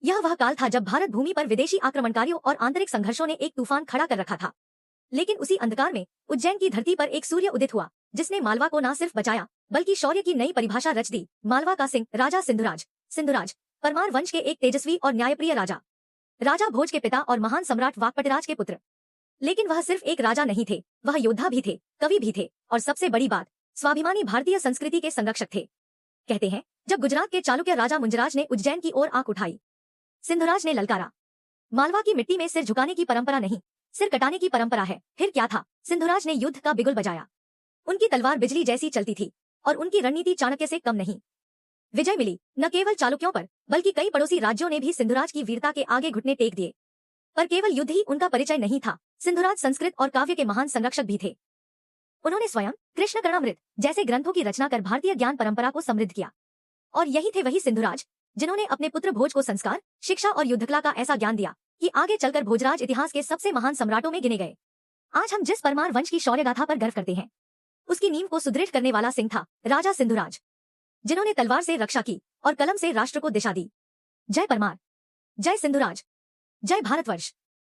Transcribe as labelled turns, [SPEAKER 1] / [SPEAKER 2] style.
[SPEAKER 1] यह वह काल था जब भारत भूमि पर विदेशी आक्रमणकारियों और आंतरिक संघर्षों ने एक तूफान खड़ा कर रखा था। लेकिन उसी अंधकार में उज्जैन की धरती पर एक सूर्य उदित हुआ, जिसने मालवा को न सिर्फ बचाया बल्कि शौर्य की नई परिभाषा रच दी। मालवा का सिंह राजा सिंधुराज। सिंधुराज परमार वंश के एक तेजस्वी और न्यायप्रिय राजा, राजा भोज के पिता और महान सम्राट वाकपटराज के पुत्र। लेकिन वह सिर्फ एक राजा नहीं थे, वह योद्धा भी थे, कवि भी थे और सबसे बड़ी बात, स्वाभिमानी भारतीय संस्कृति के संरक्षक थे। कहते हैं, जब गुजरात के चालुक्य राजा मुंजराज ने उज्जैन की ओर आंख उठाई, सिंधुराज ने ललकारा, मालवा की मिट्टी में सिर झुकाने की परंपरा नहीं, सिर कटाने की परंपरा है। फिर क्या था? सिंधुराज ने युद्ध का बिगुल बजाया। उनकी तलवार बिजली जैसी चलती थी और उनकी रणनीति चाणक्य से कम नहीं। विजय मिली न केवल चालुक्यों पर, बल्कि कई पड़ोसी राज्यों ने भी सिंधुराज की वीरता के आगे घुटने टेक दिए। पर केवल युद्ध ही उनका परिचय नहीं था, सिंधुराज संस्कृत और काव्य के महान संरक्षक भी थे। उन्होंने स्वयं कृष्ण कर्णामृत जैसे ग्रंथों की रचना कर भारतीय ज्ञान परंपरा को समृद्ध किया। और यही थे वही सिंधुराज जिन्होंने अपने पुत्र भोज को संस्कार, शिक्षा और युद्धकला का ऐसा ज्ञान दिया कि आगे चलकर भोजराज इतिहास के सबसे महान सम्राटों में गिने गए। आज हम जिस परमार वंश की शौर्य गाथा पर गर्व करते हैं, उसकी नींव को सुदृढ़ करने वाला सिंह था राजा सिंधुराज, जिन्होंने तलवार से रक्षा की और कलम से राष्ट्र को दिशा दी। जय परमार, जय सिंधुराज, जय भारतवर्ष।